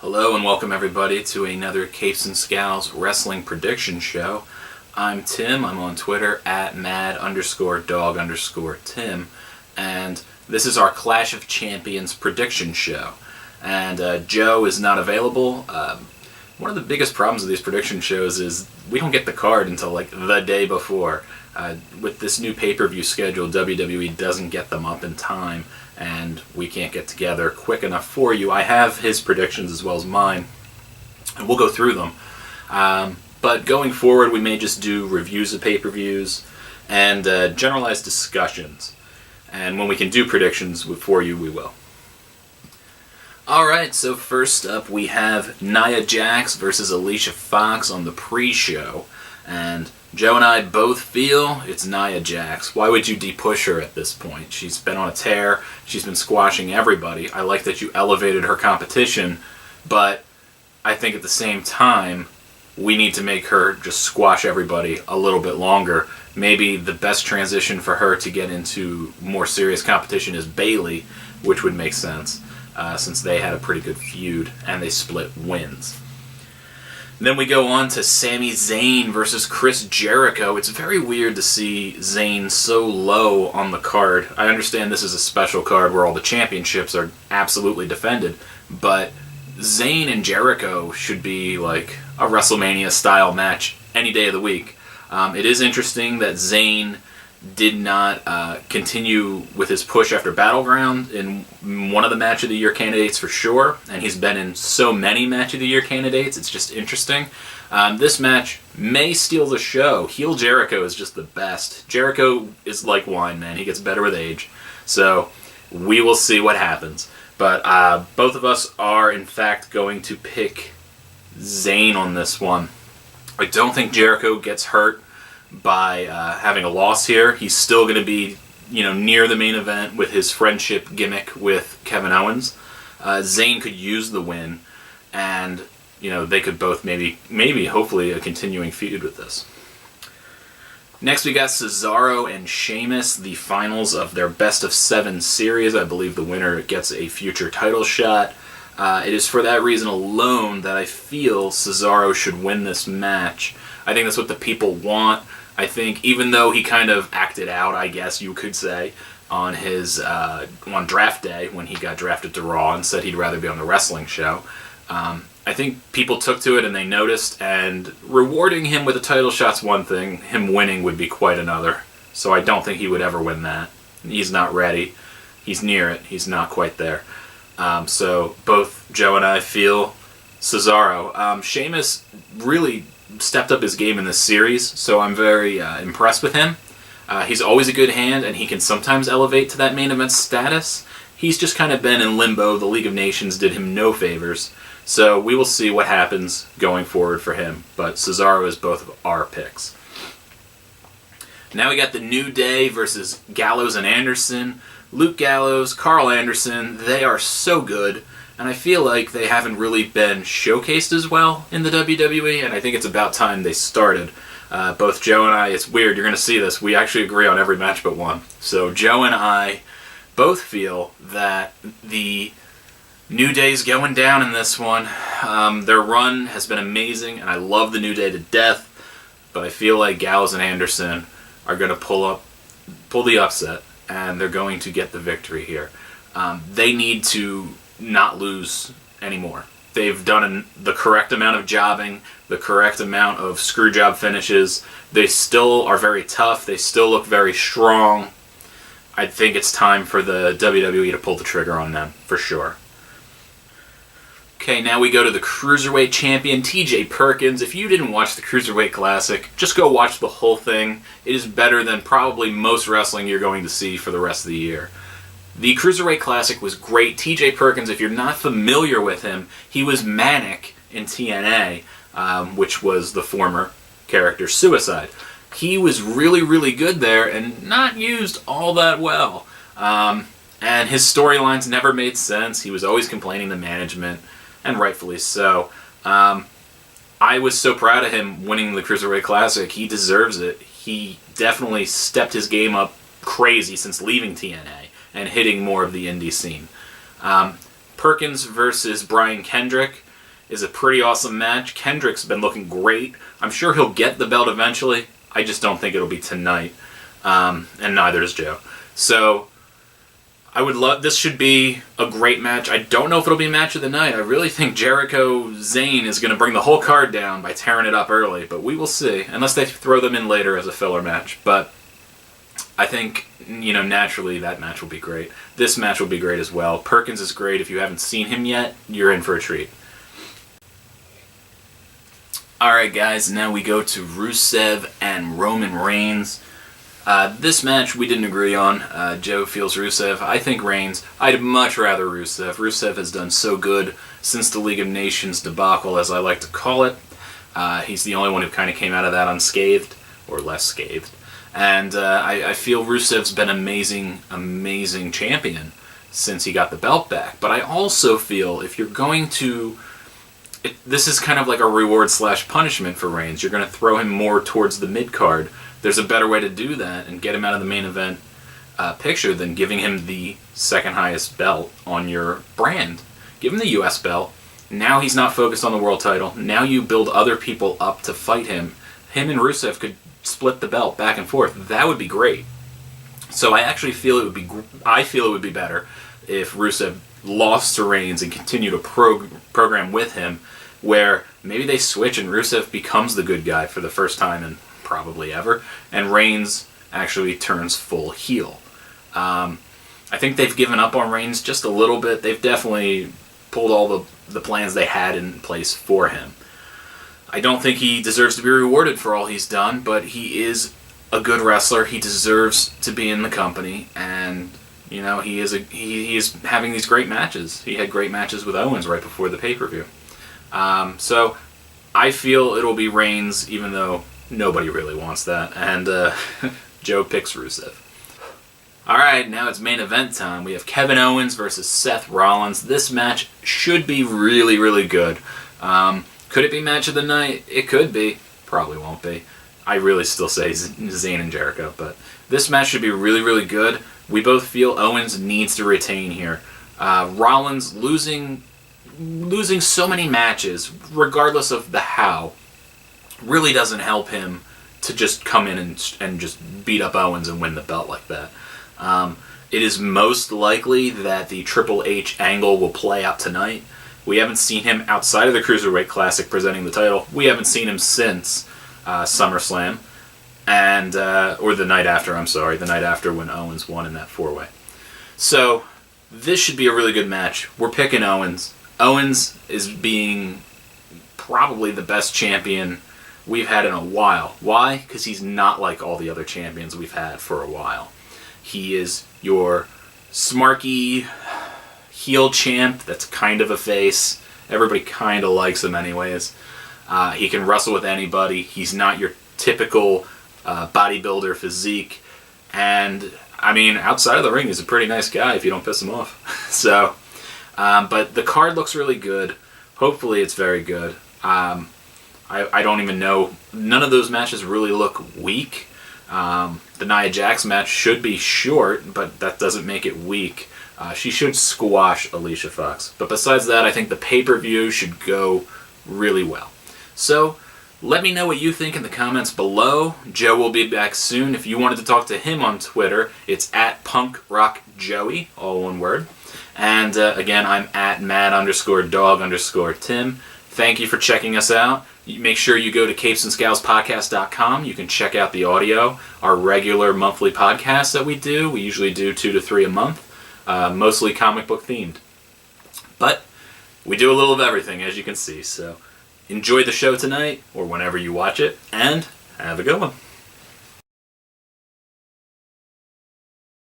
Hello and welcome everybody to another Capes and Scowls wrestling prediction show. I'm Tim. I'm on Twitter at mad_dog_Tim, and this is our Clash of Champions prediction show. And Joe is not available. One of the biggest problems with these prediction shows is we don't get the card until like the day before. With this new pay-per-view schedule, WWE doesn't get them up in time, and we can't get together quick enough for you. I have his predictions as well as mine, and we'll go through them. But going forward, we may just do reviews of pay-per-views and generalized discussions. And when we can do predictions for you, we will. Alright, so first up we have Nia Jax versus Alicia Fox on the pre-show. And Joe and I both feel it's Nia Jax. Why would you de-push her at this point? She's been on a tear. She's been squashing everybody. I like that you elevated her competition, but I think at the same time, we need to make her just squash everybody a little bit longer. Maybe the best transition for her to get into more serious competition is Bayley, which would make sense, since they had a pretty good feud and they split wins. Then we go on to Sami Zayn versus Chris Jericho. It's very weird to see Zayn so low on the card. I understand this is a special card where all the championships are absolutely defended, but Zayn and Jericho should be like a WrestleMania-style match any day of the week. It is interesting that Zayn did not continue with his push after Battleground in one of the Match of the Year candidates for sure, and he's been in so many Match of the Year candidates, it's just interesting. This match may steal the show. Heel Jericho is just the best. Jericho is like wine, man. He gets better with age. So we will see what happens. But both of us are, in fact, going to pick Zayn on this one. I don't think Jericho gets hurt by having a loss here. He's still going to be, near the main event with his friendship gimmick with Kevin Owens. Zayn could use the win, and they could both maybe, hopefully, a continuing feud with this. Next, we got Cesaro and Sheamus, the finals of their best of 7 series. I believe the winner gets a future title shot. It is for that reason alone that I feel Cesaro should win this match. I think that's what the people want. I think even though he kind of acted out, I guess you could say, on his on draft day when he got drafted to Raw and said he'd rather be on the wrestling show, I think people took to it and they noticed, and rewarding him with a title shot's one thing, him winning would be quite another. So I don't think he would ever win that. He's not ready. He's near it. He's not quite there. So both Joe and I feel Cesaro. Sheamus really stepped up his game in this series, so I'm very impressed with him. He's always a good hand, and he can sometimes elevate to that main event status. He's just kind of been in limbo. The League of Nations did him no favors, so we will see what happens going forward for him. But Cesaro is both of our picks. Now we got the New Day versus Gallows and Anderson. Luke Gallows, Carl Anderson, they are so good. And I feel like they haven't really been showcased as well in the WWE, and I think it's about time they started. Both Joe and I, it's weird, you're going to see this, we actually agree on every match but one. So Joe and I both feel that the New Day's going down in this one. Their run has been amazing, and I love the New Day to death, but I feel like Gallows and Anderson are going to pull the upset, and they're going to get the victory here. They need to not lose anymore. They've done the correct amount of jobbing, the correct amount of screw job finishes. They still are very tough. They still look very strong. I think it's time for the WWE to pull the trigger on them, for sure. Okay, now we go to the Cruiserweight Champion, TJ Perkins. If you didn't watch the Cruiserweight Classic, just go watch the whole thing. It is better than probably most wrestling you're going to see for the rest of the year. The Cruiserweight Classic was great. TJ Perkins, if you're not familiar with him, he was Manic in TNA, which was the former character Suicide. He was really, really good there and not used all that well. And his storylines never made sense. He was always complaining to management, and rightfully so. I was so proud of him winning the Cruiserweight Classic. He deserves it. He definitely stepped his game up crazy since leaving TNA and hitting more of the indie scene. Perkins versus Brian Kendrick. is a pretty awesome match. Kendrick's been looking great. I'm sure he'll get the belt eventually. I just don't think it'll be tonight. And neither does Joe. So I would love, this should be a great match. I don't know if it'll be match of the night. I really think Jericho Zayn is going to bring the whole card down by tearing it up early, but we will see. Unless they throw them in later as a filler match. But I think, naturally that match will be great. This match will be great as well. Perkins is great. If you haven't seen him yet, you're in for a treat. Alright guys, now we go to Rusev and Roman Reigns. This match we didn't agree on. Joe feels Rusev. I think Reigns. I'd much rather Rusev. Rusev has done so good since the League of Nations debacle, as I like to call it. He's the only one who kind of came out of that unscathed, or less scathed. And I feel Rusev's been amazing champion since he got the belt back. But I also feel if you're going to... this is kind of like a reward/punishment for Reigns. You're going to throw him more towards the mid-card. There's a better way to do that and get him out of the main event picture than giving him the second highest belt on your brand. Give him the US belt. Now he's not focused on the world title. Now you build other people up to fight him. Him and Rusev could split the belt back and forth. That would be great. So I actually feel it would be better if Rusev lost to Reigns and continue to program with him, where maybe they switch and Rusev becomes the good guy for the first time in probably ever, and Reigns actually turns full heel. I think they've given up on Reigns just a little bit. They've definitely pulled all the plans they had in place for him. I don't think he deserves to be rewarded for all he's done, but he is a good wrestler. He deserves to be in the company, and he is having these great matches. He had great matches with Owens right before the pay-per-view. So I feel it'll be Reigns, even though nobody really wants that. And Joe picks Rusev. Alright, now it's main event time. We have Kevin Owens versus Seth Rollins. This match should be really good. Could it be match of the night? It could be. Probably won't be. I really still say Zayn and Jericho, but this match should be really good. We both feel Owens needs to retain here. Rollins losing so many matches, regardless of the how, really doesn't help him to just come in and just beat up Owens and win the belt like that. It is most likely that the Triple H angle will play out tonight. We haven't seen him outside of the Cruiserweight Classic presenting the title. We haven't seen him since SummerSlam, and or the night after, the night after when Owens won in that 4-way. So this should be a really good match. We're picking Owens. Owens is being probably the best champion we've had in a while. Why? Because he's not like all the other champions we've had for a while. He is your smarky heel champ that's kind of a face. Everybody kind of likes him anyways. He can wrestle with anybody. He's not your typical bodybuilder physique. And, outside of the ring, he's a pretty nice guy if you don't piss him off. So, but the card looks really good. Hopefully it's very good. I don't even know. None of those matches really look weak. The Nia Jax match should be short, but that doesn't make it weak. She should squash Alicia Fox. But besides that, I think the pay-per-view should go really well. So, let me know what you think in the comments below. Joe will be back soon. If you wanted to talk to him on Twitter, it's at PunkRockJoey, all one word. And again, I'm at mad_dog_Tim. Thank you for checking us out. Make sure you go to capesandscowlspodcast.com. You can check out the audio, our regular monthly podcasts that we do. We usually do 2 to 3 a month, mostly comic book themed. But we do a little of everything, as you can see. So enjoy the show tonight, or whenever you watch it, and have a good one.